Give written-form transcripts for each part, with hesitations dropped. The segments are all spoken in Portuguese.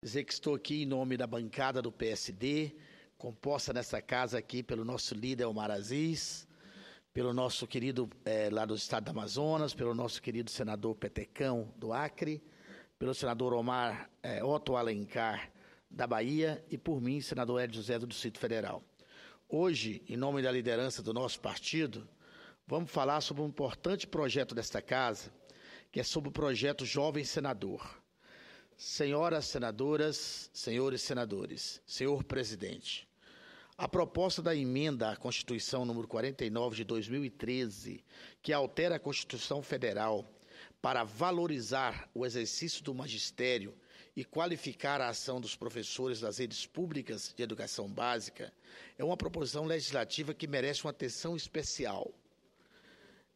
Dizer que estou aqui em nome da bancada do PSD, composta nessa casa aqui pelo nosso líder Omar Aziz, pelo nosso querido lá do estado do Amazonas, pelo nosso querido senador Petecão do Acre, pelo senador Otto Alencar da Bahia e por mim, senador Hélio José do Distrito Federal. Hoje, em nome da liderança do nosso partido, vamos falar sobre um importante projeto desta casa, que é sobre o projeto Jovem Senador. Senhoras senadoras, senhores senadores, senhor presidente, a proposta da emenda à Constituição número 49 de 2013, que altera a Constituição Federal para valorizar o exercício do magistério e qualificar a ação dos professores das redes públicas de educação básica, é uma proposição legislativa que merece uma atenção especial.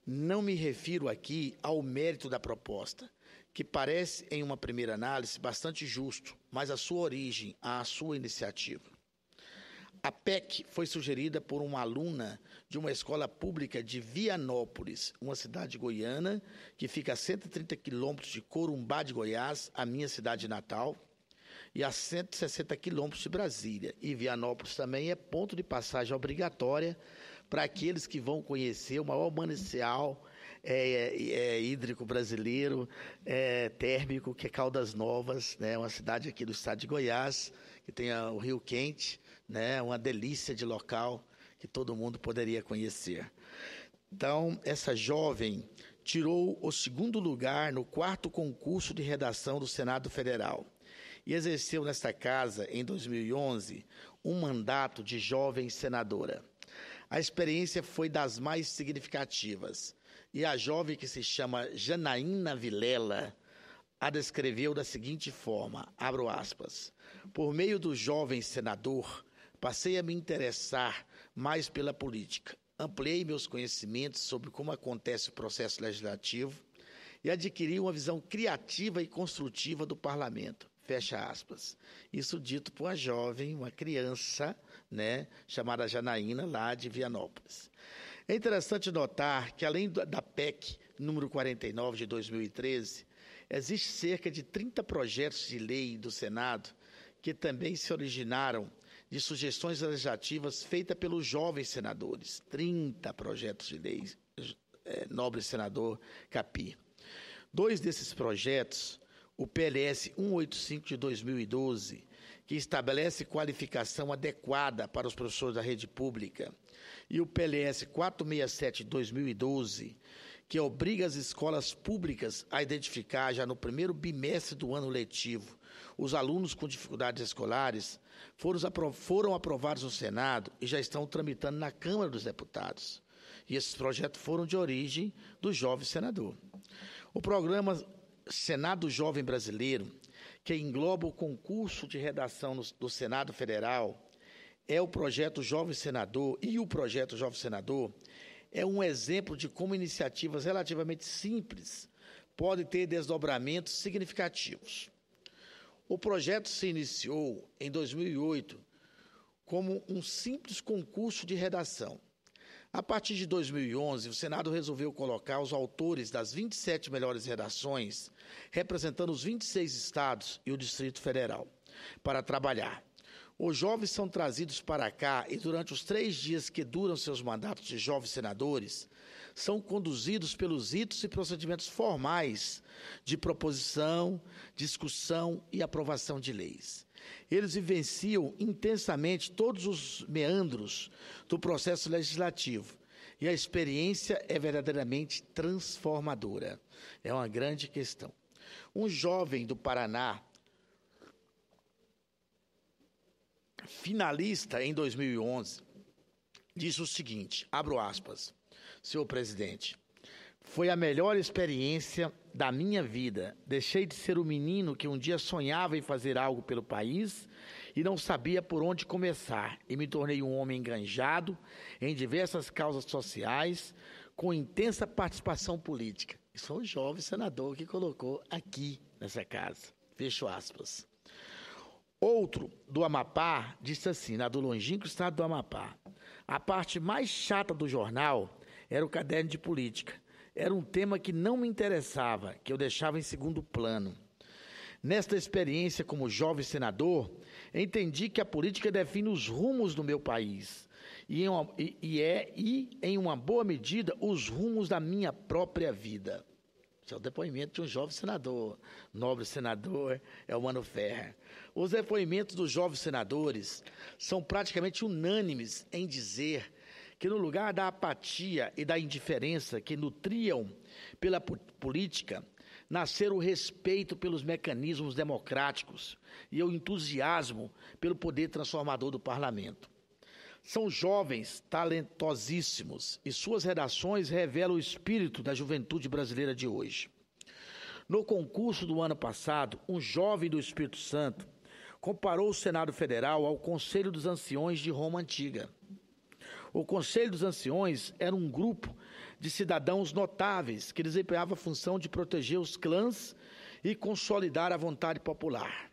Não me refiro aqui ao mérito da proposta, que parece, em uma primeira análise, bastante justo, mas a sua origem, a sua iniciativa. A PEC foi sugerida por uma aluna de uma escola pública de Vianópolis, uma cidade goiana que fica a 130 quilômetros de Corumbá de Goiás, a minha cidade natal, e a 160 quilômetros de Brasília. E Vianópolis também é ponto de passagem obrigatória para aqueles que vão conhecer o maior manancial hídrico brasileiro, térmico, que é Caldas Novas, né? Uma cidade aqui do estado de Goiás, que tem o Rio Quente, né? Uma delícia de local que todo mundo poderia conhecer. Então, essa jovem tirou o segundo lugar no 4º concurso de redação do Senado Federal e exerceu nesta casa, em 2011, um mandato de jovem senadora. A experiência foi das mais significativas e a jovem, que se chama Janaína Vilela, a descreveu da seguinte forma, abro aspas, por meio do jovem senador, passei a me interessar mais pela política, ampliei meus conhecimentos sobre como acontece o processo legislativo e adquiri uma visão criativa e construtiva do parlamento. Fecha aspas. Isso dito por uma jovem, uma criança, né, chamada Janaína, lá de Vianópolis. É interessante notar que, além da PEC número 49 de 2013, existe cerca de 30 projetos de lei do Senado que também se originaram de sugestões legislativas feitas pelos jovens senadores. 30 projetos de lei, nobre senador Capi. 2 desses projetos, o PLS 185 de 2012, que estabelece qualificação adequada para os professores da rede pública, e o PLS 467 de 2012, que obriga as escolas públicas a identificar já no primeiro bimestre do ano letivo os alunos com dificuldades escolares, foram aprovados no Senado e já estão tramitando na Câmara dos Deputados. E esses projetos foram de origem do jovem senador. O programa Senado Jovem Brasileiro, que engloba o concurso de redação do Senado Federal, é o projeto Jovem Senador, e o projeto Jovem Senador é um exemplo de como iniciativas relativamente simples podem ter desdobramentos significativos. O projeto se iniciou em 2008 como um simples concurso de redação. A partir de 2011, o Senado resolveu colocar os autores das 27 melhores redações, representando os 26 estados e o Distrito Federal, para trabalhar. Os jovens são trazidos para cá e, durante os 3 dias que duram seus mandatos de jovens senadores, são conduzidos pelos ritos e procedimentos formais de proposição, discussão e aprovação de leis. Eles vivenciam intensamente todos os meandros do processo legislativo e a experiência é verdadeiramente transformadora. É uma grande questão. Um jovem do Paraná, finalista em 2011, disse o seguinte, abro aspas, senhor presidente, foi a melhor experiência da minha vida. Deixei de ser o menino que um dia sonhava em fazer algo pelo país e não sabia por onde começar, e me tornei um homem enganjado em diversas causas sociais, com intensa participação política. Isso é um jovem senador que colocou aqui nessa casa. Fecho aspas. Outro, do Amapá, disse assim, do longínquo estado do Amapá, a parte mais chata do jornal era o caderno de política. Era um tema que não me interessava, que eu deixava em segundo plano. Nesta experiência como jovem senador, entendi que a política define os rumos do meu país e, em uma boa medida, os rumos da minha própria vida. Esse é o depoimento de um jovem senador, nobre senador Elmano Ferrer. Os depoimentos dos jovens senadores são praticamente unânimes em dizer que, no lugar da apatia e da indiferença que nutriam pela política, nasceram o respeito pelos mecanismos democráticos e o entusiasmo pelo poder transformador do parlamento. São jovens talentosíssimos e suas redações revelam o espírito da juventude brasileira de hoje. No concurso do ano passado, um jovem do Espírito Santo comparou o Senado Federal ao Conselho dos Anciões de Roma Antiga. O Conselho dos Anciões era um grupo de cidadãos notáveis que desempenhava a função de proteger os clãs e consolidar a vontade popular.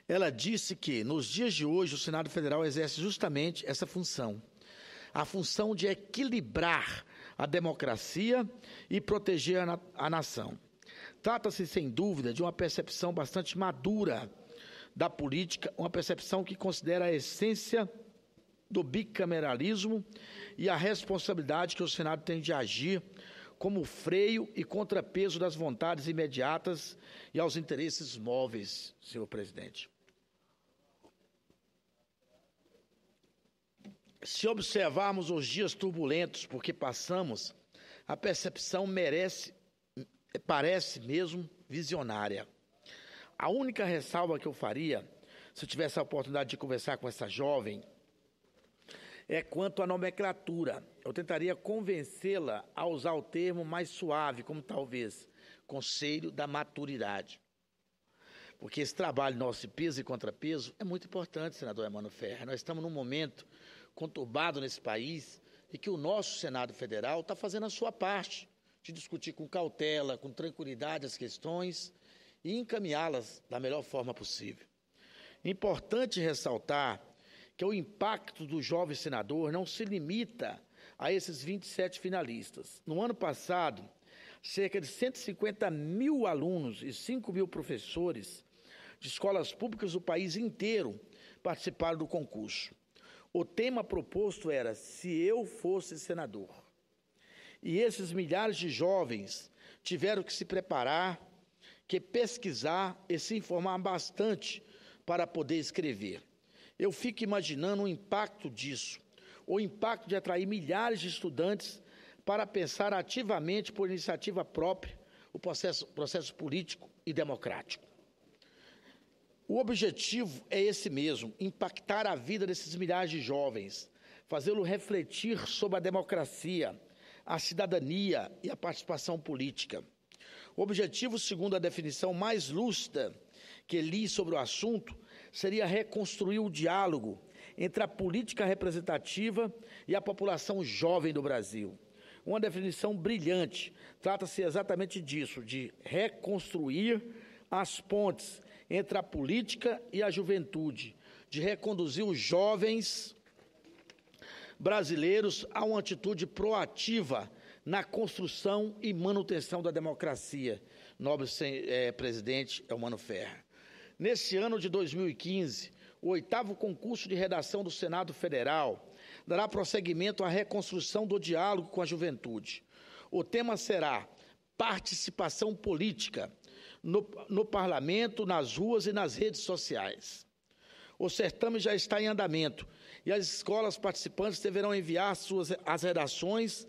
Ela disse que, nos dias de hoje, o Senado Federal exerce justamente essa função, a função de equilibrar a democracia e proteger a nação. Trata-se, sem dúvida, de uma percepção bastante madura da política, uma percepção que considera a essência do bicameralismo e a responsabilidade que o Senado tem de agir como freio e contrapeso das vontades imediatas e aos interesses móveis, senhor presidente. Se observarmos os dias turbulentos por que passamos, a percepção parece mesmo visionária. A única ressalva que eu faria, se eu tivesse a oportunidade de conversar com essa jovem, é quanto à nomenclatura. Eu tentaria convencê-la a usar o termo mais suave, como talvez Conselho da Maturidade. Porque esse trabalho nosso de peso e contrapeso é muito importante, senador Elmano Ferrer. Nós estamos num momento conturbado nesse país e que o nosso Senado Federal está fazendo a sua parte de discutir com cautela, com tranquilidade as questões e encaminhá-las da melhor forma possível. Importante ressaltar que o impacto do jovem senador não se limita a esses 27 finalistas. No ano passado, cerca de 150 mil alunos e 5 mil professores de escolas públicas do país inteiro participaram do concurso. O tema proposto era "Se eu fosse senador". E esses milhares de jovens tiveram que se preparar, que pesquisar e se informar bastante para poder escrever. Eu fico imaginando o impacto disso, o impacto de atrair milhares de estudantes para pensar ativamente por iniciativa própria o processo político e democrático. O objetivo é esse mesmo, impactar a vida desses milhares de jovens, fazê-lo refletir sobre a democracia, a cidadania e a participação política. O objetivo, segundo a definição mais lúcida que li sobre o assunto, seria reconstruir o diálogo entre a política representativa e a população jovem do Brasil. Uma definição brilhante. Trata-se exatamente disso, de reconstruir as pontes entre a política e a juventude, de reconduzir os jovens brasileiros a uma atitude proativa na construção e manutenção da democracia, nobre presidente Elmano Ferrer. Nesse ano de 2015, o 8º concurso de redação do Senado Federal dará prosseguimento à reconstrução do diálogo com a juventude. O tema será participação política no parlamento, nas ruas e nas redes sociais. O certame já está em andamento e as escolas participantes deverão enviar as redações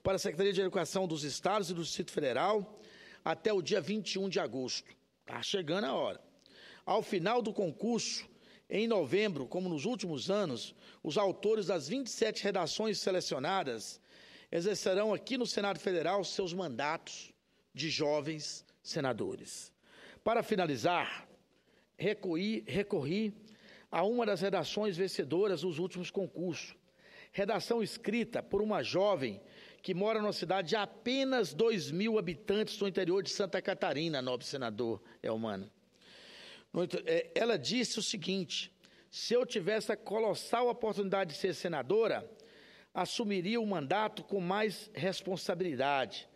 para a Secretaria de Educação dos Estados e do Distrito Federal até o dia 21 de agosto. Está chegando a hora. Ao final do concurso, em novembro, como nos últimos anos, os autores das 27 redações selecionadas exercerão aqui no Senado Federal seus mandatos de jovens senadores. Para finalizar, recorri a uma das redações vencedoras dos últimos concursos. Redação escrita por uma jovem que mora numa cidade de apenas 2.000 habitantes no interior de Santa Catarina, nobre senador Elmano. Ela disse o seguinte: se eu tivesse a colossal oportunidade de ser senadora, assumiria o mandato com mais responsabilidade,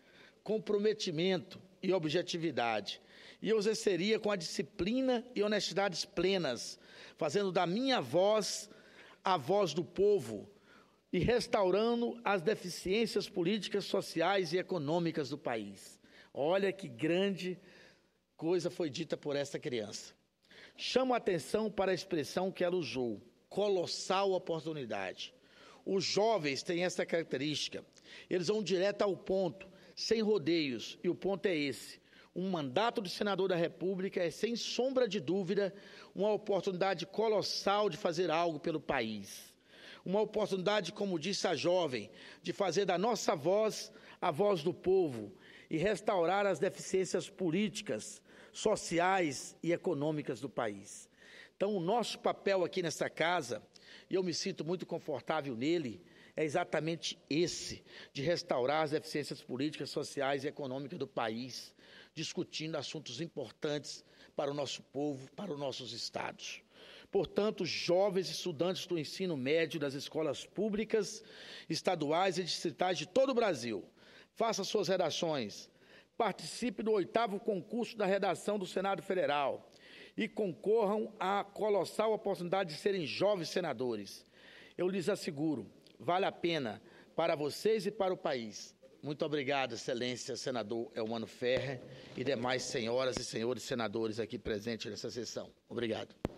comprometimento e objetividade. e eu exerceria com a disciplina e honestidades plenas, fazendo da minha voz a voz do povo e restaurando as deficiências políticas, sociais e econômicas do país. Olha que grande coisa foi dita por essa criança. Chamo a atenção para a expressão que ela usou, colossal oportunidade. Os jovens têm essa característica, eles vão direto ao ponto, sem rodeios, e o ponto é esse. Um mandato de senador da República é, sem sombra de dúvida, uma oportunidade colossal de fazer algo pelo país. Uma oportunidade, como disse a jovem, de fazer da nossa voz a voz do povo e restaurar as deficiências políticas, sociais e econômicas do país. Então, o nosso papel aqui nessa casa, e eu me sinto muito confortável nele, é exatamente esse, de restaurar as deficiências políticas, sociais e econômicas do país, discutindo assuntos importantes para o nosso povo, para os nossos estados. Portanto, jovens estudantes do ensino médio das escolas públicas, estaduais e distritais de todo o Brasil, façam suas redações, participe do 8º concurso da redação do Senado Federal e concorram à colossal oportunidade de serem jovens senadores. Eu lhes asseguro, vale a pena para vocês e para o país. Muito obrigado, Excelência, Senador Elmano Ferrer e demais senhoras e senhores senadores aqui presentes nessa sessão. Obrigado.